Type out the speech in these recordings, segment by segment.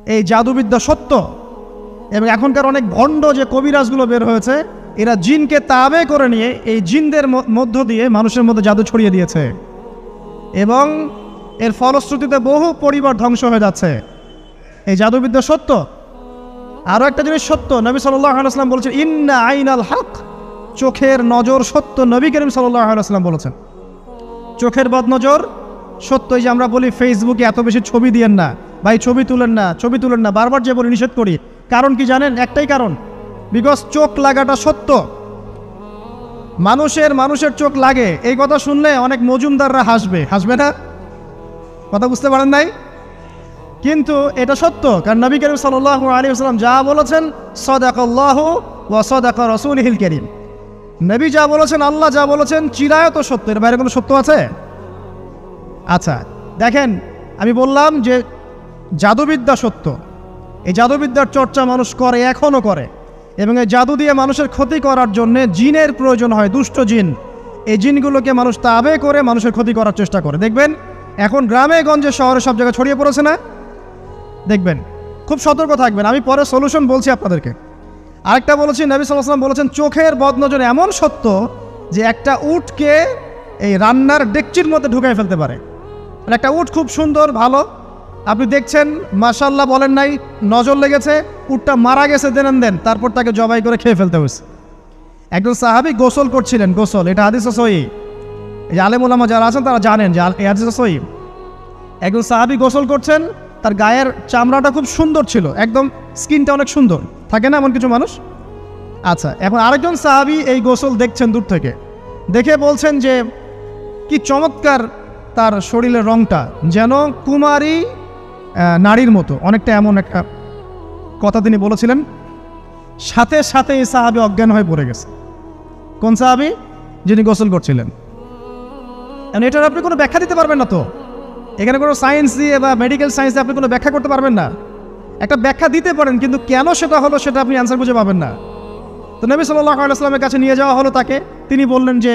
এই জাদুবিদ্যা সত্য। এবং এখনকার অনেক ভণ্ড যে কবিরাজগুলো বের হয়েছে, এরা জিনকে তাবে করে নিয়ে এই জিনদের মধ্য দিয়ে মানুষের মধ্যে জাদু ছড়িয়ে দিয়েছে, এবং এর ফলশ্রুতিতে বহু পরিবার ধ্বংস হয়ে যাচ্ছে। এই জাদুবিদ্যা সত্য। আরও একটা জিনিস সত্য, নবী সাল্লাল্লাহু আলাইহি ওয়াসাল্লাম বলেছেন ইন্না আইনাল হক, চোখের নজর সত্য। নবী করিম সাল্লাল্লাহু আলাইহি ওয়াসাল্লাম বলেছেন চোখের বদনজর সত্য। এই যে আমরা বলি ফেসবুকে এত বেশি ছবি দিয়েন না ভাই, ছবি তুলেন না, ছবি তুলেন না, বারবার যে বলি নিষেধ করি, কারণ কি জানেন? একটাই কারণ, বিকজ চোখ লাগাটা সত্য। মানুষের চোখ লাগে, এই কথা শুনলে অনেক মজুমদাররা হাসবে না? কথা বুঝতে পারেন নাই? কিন্তু এটা সত্য, কারণ নবী করিম সাল্লাল্লাহু আলাইহি ওয়াসাল্লাম যা বলেছেন সাদাকাল্লাহু ওয়া সাদাকা রাসূলুহুল কারীম, নবী যা বলেছেন, আল্লাহ যা বলেছেন চিরায়ত সত্য। এর বাইরে কোনো সত্য আছে? আচ্ছা দেখেন, আমি বললাম যে জাদুবিদ্যা সত্য। এই জাদুবিদ্যার চর্চা মানুষ করে, এখনও করে, এবং এই জাদু দিয়ে মানুষের ক্ষতি করার জন্য জিনের প্রয়োজন হয়, দুষ্ট জিন। এই জিনগুলোকে মানুষ তাবে করে মানুষের ক্ষতি করার চেষ্টা করে। দেখবেন এখন গ্রামে গঞ্জে শহরে সব জায়গায় ছড়িয়ে পড়েছে না? দেখবেন, খুব সতর্ক থাকবেন। আমি পরে সলিউশন বলছি আপনাদেরকে। আরেকটা বলেছি, নবী সাল্লাল্লাহু আলাইহি ওয়াসাল্লাম বলেছেন চোখের বদনজর এমন সত্য যে একটা উটকে এই রান্নার ডেকচির মধ্যে ঢুকাই ফেলতে পারে। মানে একটা উট খুব সুন্দর ভালো, আপনি দেখছেন মাশাআল্লাহ বলেন নাই, নজর লেগেছে, উটটা মারা গেছে দেন, তারপর তাকে জবাই করে খেয়ে ফেলতে হয়েছে। একজন সাহাবী গোসল করছিলেন, গোসল, এটা হাদিস সহিহ। এই যে আলেম ওলামা যারা আছেন তারা জানেন যে এই হাদিস সহিহ। একজন সাহাবী গোসল করছেন, তার গায়ের চামড়াটা খুব সুন্দর ছিল, একদম স্কিনটা অনেক সুন্দর থাকে না এমন কিছু মানুষ? আচ্ছা, এখন আরেকজন সাহাবী এই গোসল দেখছেন দূর থেকে, দেখে বলছেন যে কি চমৎকার তার শরীরের রংটা, যেন কুমারী নারীর মতো, অনেকটা এমন একটা কথা তিনি বলেছিলেন। সাথে সাথে এই সাহাবী অজ্ঞান হয়ে পড়ে গেছে। কোন সাহাবী? যিনি গোসল করছিলেন। এটার আপনি কোনো ব্যাখ্যা দিতে পারবেন না তো, এখানে কোনো সায়েন্স দিয়ে বা মেডিকেল সায়েন্স দিয়ে আপনি কোনো ব্যাখ্যা করতে পারবেন না। একটা ব্যাখ্যা দিতে পারেন, কিন্তু কেন সেটা হলো সেটা আপনি অ্যান্সার খুঁজে পাবেন না। তো নবী সাল্লাল্লাহু আলাইহি ওয়াসাল্লামের কাছে নিয়ে যাওয়া হলো তাকে। তিনি বললেন যে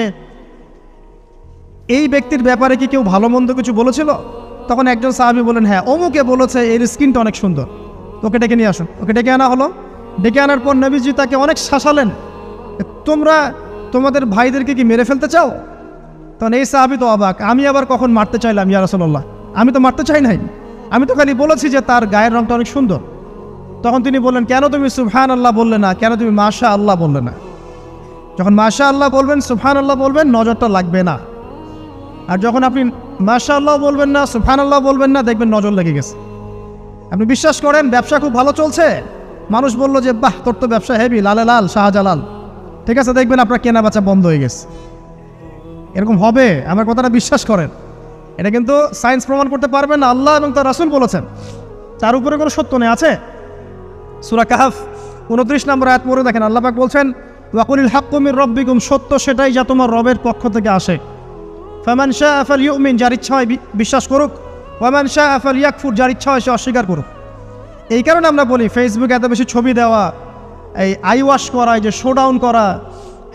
এই ব্যক্তির ব্যাপারে কি কেউ ভালো মন্দ কিছু বলেছিল? তখন একজন সাহাবী বললেন হ্যাঁ, অমুকে বলেছে এর স্কিনটা অনেক সুন্দর, ওকে ডেকে নিয়ে আসুন। ওকে ডেকে আনা হলো। ডেকে আনার পর নবীজি তাকে অনেক শাসালেন, তোমরা তোমাদের ভাইদেরকে কি মেরে ফেলতে চাও? তখন এই সাহাবী তো অবাক, আমি আবার কখন মারতে চাইলাম ইয়া রাসূলুল্লাহ? আমি তো মারতে চাই নাই, আমি তো খালি বলেছি যে তার গায়ের রংটা অনেক সুন্দর। তখন তিনি বললেন কেন তুমি সুবহানাল্লাহ বললে না, কেন তুমি মাশাআল্লাহ বললে না? যখন মাশাআল্লাহ বলবেন, সুবহানাল্লাহ বলবেন, নজরটা লাগবে না। আর যখন আপনি মাশাআল্লাহ বলবেন না, সুবহানাল্লাহ বলবেন না, দেখবেন নজর লেগে গেছে। আপনি বিশ্বাস করেন ব্যবসা খুব ভালো চলছে, মানুষ বলল যে বাহ তোর তো ব্যবসা হেভি, লালে লাল শাহজালাল, ঠিক আছে, দেখবেন আপনার কেনা বেচা বন্ধ হয়ে গেছে। এরকম হবে, আমার কথাটা বিশ্বাস করেন। এটা কিন্তু সায়েন্স প্রমাণ করতে পারবে না, আল্লাহ এবং তার রাসূল বলেছেন, তার উপরে কোনো সত্য নেই। আছে সূরা কাহফ 29 নম্বর আয়াত পড়ে দেখেন, আল্লাহ পাক বলছেন ওয়াকুলিল হাক্কু মির রাব্বিকুম, সত্য সেটাই যা তোমার রবের পক্ষ থেকে আসে। ফামান শাআ ফালইউমিন, যার ইচ্ছা হয় বিশ্বাস করুক, ওয়ামান শাআ ফালইয়াকফুর, যার ইচ্ছা হয় সে অস্বীকার করুক। এই কারণে আমরা বলি ফেসবুকে এত বেশি ছবি দেওয়া, এই আই ওয়াশ করা, এই যে শোডাউন করা,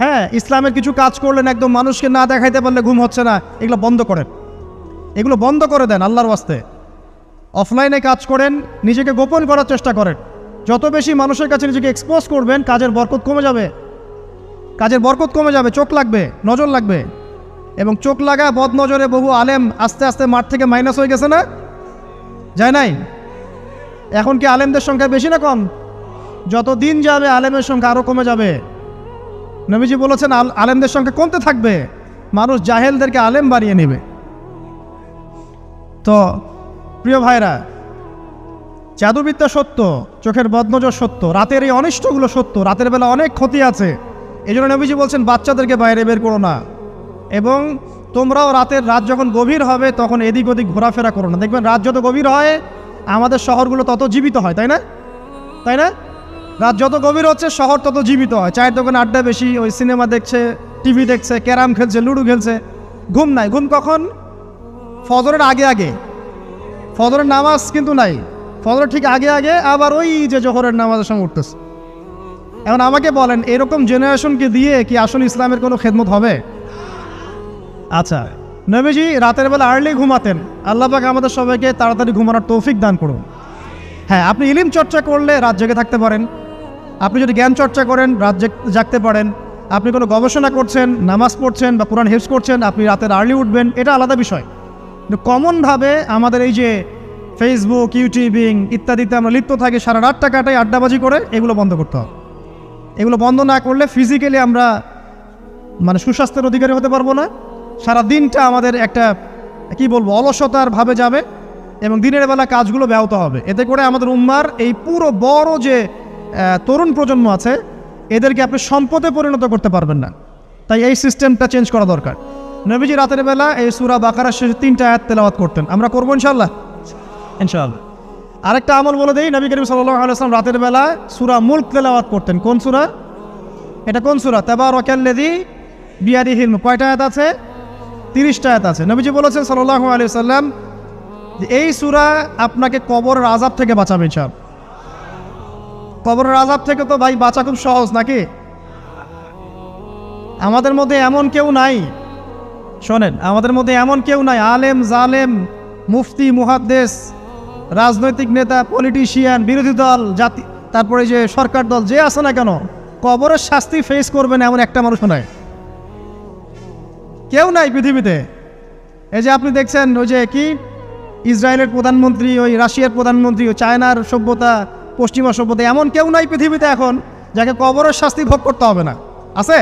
হ্যাঁ, ইসলামের কিছু কাজ করলেন একদম মানুষকে না দেখাইতে পারলে ঘুম হচ্ছে না, এগুলো বন্ধ করেন, এগুলো বন্ধ করে দেন আল্লাহর ওয়াস্তে। অফলাইনে কাজ করেন, নিজেকে গোপন করার চেষ্টা করেন। যত বেশি মানুষের কাছে নিজেকে এক্সপোজ করবেন, কাজের বরকত কমে যাবে, কাজের বরকত কমে যাবে, চোখ লাগবে, নজর লাগবে। এবং চোখ লাগা বদ নজরে বহু আলেম আস্তে আস্তে মাঠ থেকে মাইনাস হয়ে গেছে না? যায় নাই? এখন কি আলেমদের সংখ্যা বেশি না কম? যত দিন যাবে আলেমের সংখ্যা আরও কমে যাবে। নবীজি বলেছেন আলেমদের সংখ্যা কমতে থাকবে, মানুষ জাহেলদেরকে আলেম বানিয়ে নেবে। তো প্রিয় ভাইরা, জাদুবিদ্যা সত্য, চোখের বদনজর সত্য, রাতের এই অনিষ্টগুলো সত্য, রাতের বেলা অনেক ক্ষতি আছে। এই জন্য নবীজি বলছেন বাচ্চাদেরকে বাইরে বের করো না, এবং তোমরাও রাত যখন গভীর হবে তখন এদিক ওদিক ঘোরাফেরা করো না। দেখবেন রাত যত গভীর হয় আমাদের শহরগুলো তত জীবিত হয়, তাই না? তাই না? রাত যত গভীর হচ্ছে শহর তত জীবিত হয়। চায়ের দোকানে আড্ডা বেশি, ওই সিনেমা দেখছে, টিভি দেখছে, ক্যারাম খেলছে, লুডো খেলছে, ঘুম নাই। ঘুম কখন? ফজরের আগে আগে। ফজরের নামাজ কিন্তু নাই, ফজরের ঠিক আগে আগে, আবার ওই যে জোহরের নামাজের সঙ্গে উঠতেছে। এখন আমাকে বলেন এরকম জেনারেশনকে দিয়ে কি আসলে ইসলামের কোনো খেদমত হবে? আচ্ছা, নবীজি রাতের বেলা আর্লি ঘুমাতেন, আল্লাহ পাক আমাদের সবাইকে তাড়াতাড়ি ঘুমানোর তৌফিক দান করুন। হ্যাঁ, আপনি ইলম চর্চা করলে রাত জেগে থাকতে পারেন, আপনি যদি জ্ঞান চর্চা করেন রাত জাগতে পারেন, আপনি কোনো গবেষণা করছেন, নামাজ পড়ছেন বা কোরআন হেফজ করছেন, আপনি রাতের আর্লি উঠবেন, এটা আলাদা বিষয়। কিন্তু কমনভাবে আমাদের এই যে ফেসবুক, ইউটিউবিং ইত্যাদিতে আমরা লিপ্ত থাকি, সারা রাতটা কাটাই আড্ডাবাজি করে, এগুলো বন্ধ করতে হবে। এগুলো বন্ধ না করলে ফিজিক্যালি আমরা মানে সুস্বাস্থ্যের অধিকারী হতে পারবো না। সারা দিনটা আমাদের একটা কি বলবো অলসতার ভাবে যাবে এবং দিনের বেলা কাজগুলো ব্যাহত হবে। এতে করে আমাদের উম্মার এই পুরো বড় যে তরুণ প্রজন্ম আছে এদেরকে আপনি সম্পদে পরিণত করতে পারবেন না। তাই এই সিস্টেমটা চেঞ্জ করা দরকার। নবীজি রাতের বেলা এই সূরা বাকারার শেষে 3টা আয়াত তেলাওয়াত করতেন, আমরা করবো ইনশাআল্লাহ। আরেকটা আমল বলে দেই, নবী করিম সাল্লাল্লাহু আলাইহি ওয়াসাল্লাম রাতের বেলা সূরা মুলক তেলাওয়াত করতেন। কোন সূরা এটা? কোন সূরা? তাবারাকাল্লাযী বিয়াদিহিল মুলক। কয়টা আয়াত আছে? 30টা আয়াত আছে। নবীজি বলেছেন সাল্লাল্লাহু আলাইহি ওয়াসাল্লাম যে এই সূরা আপনাকে কবরের আযাব থেকে বাঁচাবে ইনশাআল্লাহ। কবরের আযাব থেকে তো ভাই বাঁচা খুব সহজ নাকি? আমাদের মধ্যে এমন কেউ নাই, শোনেন, আমাদের মধ্যে এমন কেউ নাই আলেম জালেম মুফতি মুহাদ্দিস রাজনৈতিক নেতা পলিটিশিয়ান বিরোধী দল জাতি তারপরে যে সরকার দল যে আছে না কেন কবরের শাস্তি ফেস করবে না এমন একটা মানুষও নাই, কেউ নাই পৃথিবীতে। এই যে আপনি দেখছেন ওই যে কি ইসরায়েলের প্রধানমন্ত্রী, ওই রাশিয়ার প্রধানমন্ত্রী, ওই চায়নার সভ্যতা, পশ্চিমা সভ্যতা, এমন কেউ নাই পৃথিবীতে এখন যাকে কবরের শাস্তি ভোগ করতে হবে না। আছে?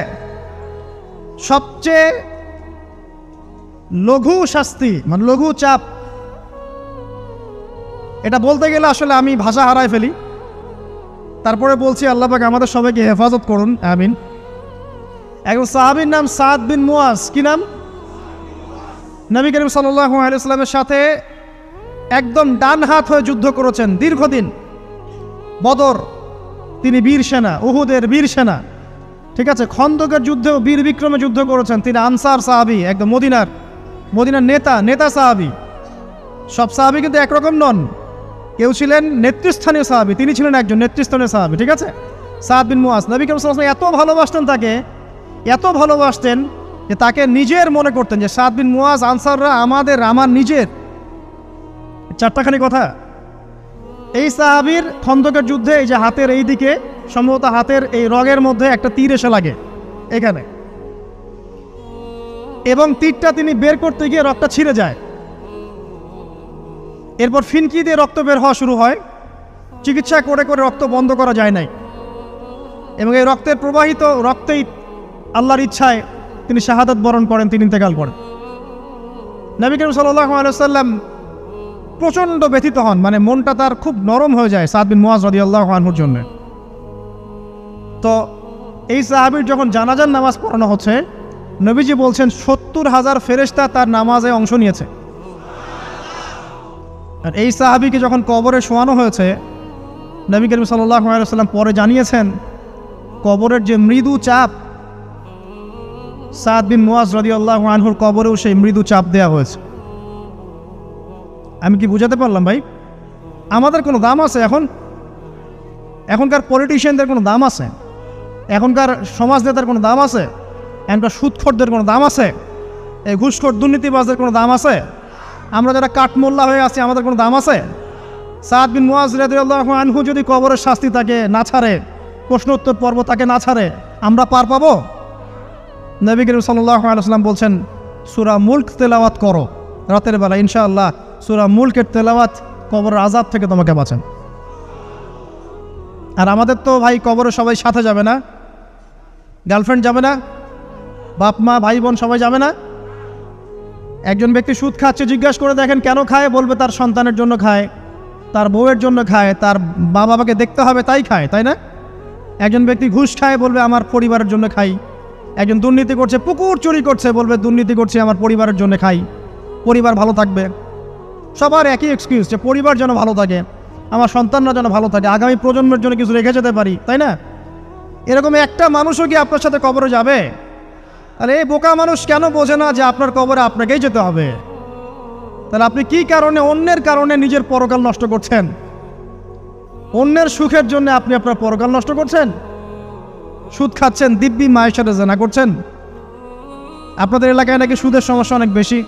সবচেয়ে লঘু শাস্তি মানে লঘু চাপ, এটা বলতে গেলে আসলে আমি ভাষা হারায় ফেলি। তারপরে বলছি আল্লাহ পাক আমাদের সবাইকে হেফাজত করুন, আমিন। একজন সাহাবীর নাম সাদ বিন মুয়াজ। কি নাম? নবী করিম সাল্লাল্লাহু আলাইহি ওয়াসাল্লামের সাথে একদম ডান হাত হয়ে যুদ্ধ করেছেন দীর্ঘদিন। বদর তিনি বীর সেনা, উহুদের বীর সেনা, ঠিক আছে। খন্দকের যুদ্ধেও বীর বিক্রমে যুদ্ধ করেছেন। তিনি আনসার সাহাবী, একদম মদিনার নেতা সাহাবী। সব সাহাবী কিন্তু একরকম নন, কেউ ছিলেন নেতৃস্থানীয় সাহাবী, তিনি ছিলেন একজন নেতৃস্থানীয় সাহাবী, ঠিক আছে। সাদ বিন মুয়াজ নবী করিম সাল্লাল্লাহু আলাইহি ওয়াসাল্লাম এত ভালোবাসতেন তাকে, এত ভালোবাসতেন যে তাকে নিজের মনে করতেন যে সাদ বিন মুয়াজ আনসাররা আমার নিজের। চারটাখানি কথা। এই সাহাবীর খন্দকের যুদ্ধে এই যে হাতের এই দিকে সম্ভবত হাতের এই রগের মধ্যে একটা তীর এসে লাগে এখানে, এবং তীরটা তিনি বের করতে গিয়ে রক্তটা ছিঁড়ে যায়। এরপর ফিনকি দিয়ে রক্ত বের হওয়া শুরু হয়। চিকিৎসা করে করে রক্ত বন্ধ করা যায় নাই, এবং এই রক্তের প্রবাহিত রক্তেই আল্লাহর ইচ্ছায় তিনি শাহাদাত বরণ করেন, তিনি ইন্তেকাল করেন। নবী করিম সাল্লাল্লাহু আলাইহি ওয়াসাল্লাম প্রচণ্ড ব্যথিত হন, মানে মনটা তার খুব নরম হয়ে যায় সাদ বিন মুয়াজ রাদিয়াল্লাহু আনহুর জন্য। তো এই সাহাবীর যখন জানাজার নামাজ পড়ানো হচ্ছে, নবীজি বলছেন 70,000 ফেরেশতা তার নামাজে অংশ নিয়েছে। আর এই সাহাবীকে যখন কবরে শোয়ানো হয়েছে, নবী করিম সাল্লাল্লাহু আলাইহি ওয়াসাল্লাম পরে জানিয়েছেন কবরের যে মৃদু চাপ, সাদ বিন মুয়াজ রাদিয়াল্লাহু আনহুর কবরেও সেই মৃদু চাপ দেওয়া হয়েছে। আমি কি বুঝাতে পারলাম ভাই? আমাদের কোনো দাম আছে এখনকার পলিটিশিয়ানদের কোনো দাম আছে? এখনকার সমাজ নেতার কোনো দাম আছে? এখনকার সুদখোরদের কোনো দাম আছে? এই ঘুষখোর দুর্নীতিবাজদের কোনো দাম আছে? আমরা যারা কাঠমোল্লা হয়ে আছি আমাদের কোনো দাম আছে? সাদ বিন মুয়াজ রাদিয়াল্লাহু আনহু যদি কবরের শাস্তি তাকে না ছাড়ে, প্রশ্ন উত্তর পর্ব তাকে না ছাড়ে, আমরা পার পাবো? নবী করিম সাল্লাল্লাহু আলাইহি ওয়াসাল্লাম বলছেন সূরা মুলক তেলাওয়াত করো রাতের বেলা, ইনশাআল্লাহ সূরা মুলকের তেলাওয়াত কবরের আযাব থেকে তোমাকে বাঁচান। আর আমাদের তো ভাই কবরে সবাই সাথে যাবে না, গার্লফ্রেন্ড যাবে না, বাপ মা ভাই বোন সবাই যাবে না। একজন ব্যক্তি সুদ খাচ্ছে, জিজ্ঞাসা করে দেখেন কেন খায়, বলবে তার সন্তানের জন্য খায়, তার বউয়ের জন্য খায়, তার মা বাবাকে দেখতে হবে তাই খায়, তাই না? একজন ব্যক্তি ঘুষ খায়, বলবে আমার পরিবারের জন্য খাই। একজন দুর্নীতি করছে, পুকুর চুরি করছে, বলবে দুর্নীতি করছে আমার পরিবারের জন্য খাই, পরিবার ভালো থাকবে। সবার একই এক্সকিউজ যে পরিবার যেন ভালো থাকে, আমার সন্তানরা যেন ভালো থাকে, আগামী প্রজন্মের জন্য কিছু রেখে যেতে পারি, তাই না? এরকম একটা মানুষও কি আপনার সাথে কবরে যাবে? আরে এই বোকা মানুষ কেন বোঝে না যে আপনার কবরে আপনাকেই যেতে হবে? তাহলে আপনি কি কারণে অন্যের কারণে নিজের পরকাল নষ্ট করছেন? অন্যের সুখের জন্য আপনি আপনার পরকাল নষ্ট করছেন। সুদ খাচ্ছেন, দিব্যি মায়ের সাথে জেনা করছেন। আপনাদের এলাকায় নাকি সুদের সমস্যা অনেক বেশি।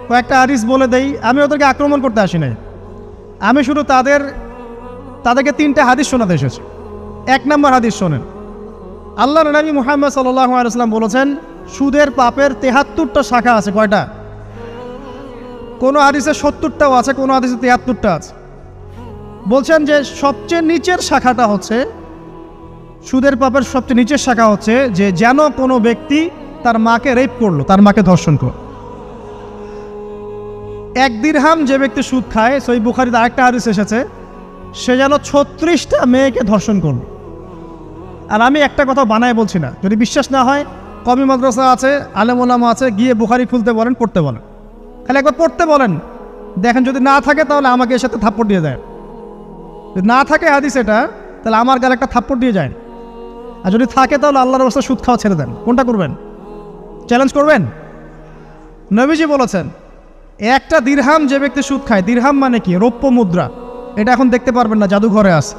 কয়েকটা হাদিস বলে দেই, আমি ওদেরকে আক্রমণ করতে আসি নাই, আমি শুধু তাদেরকে 3টে হাদিস শোনাতে এসেছি। 1 নম্বর হাদিস শোনেন। আল্লাহর নবী মুহাম্মদ সাল্লাল্লাহু আলাইহি ওয়াসাল্লাম বলেছেন, সুদের পাপের 73টা শাখা আছে। কয়টা? কোনো হাদিসে 70টাও আছে, কোনো হাদিসে 73টা আছে। বলছেন যে সবচেয়ে নিচের শাখাটা হচ্ছে, সুদের পাপের সবচেয়ে নিচের শাখা হচ্ছে যে যেন কোনো ব্যক্তি তার মাকে রেপ করলো, তার মাকে ধর্ষণ করলো। 1 দিরহাম যে ব্যক্তি সুদ খায়, সহিহ বুখারীতে আরেকটা হাদিস এসেছে, সে যেন 36টা মেয়েকে ধর্ষণ করলো। আর আমি একটা কথা বানায় বলছি না, যদি বিশ্বাস না হয় কওমি মাদ্রাসা আছে, আলেম ওলামা আছে, গিয়ে বুখারী খুলতে বলেন, পড়তে বলেন, খালি একবার পড়তে বলেন, দেখেন যদি না থাকে তাহলে আমাকে এর সাথে থাপ্পড় দিয়ে যায়। যদি না থাকে হাদিস এটা, তাহলে আমার গালে একটা থাপ্পড় দিয়ে যায়। আর যদি থাকে তাহলে আল্লাহর রাস্তায় সুদ খাওয়া ছেড়ে দেন। কোনটা করবেন? চ্যালেঞ্জ করবেন? নবীজি বলেছেন, 1টা দিরহাম যে ব্যক্তি সুদ খায়, দিরহাম মানে কি? রৌপ্য মুদ্রা। এটা এখন দেখতে পারবেন না, জাদুঘরে আছে।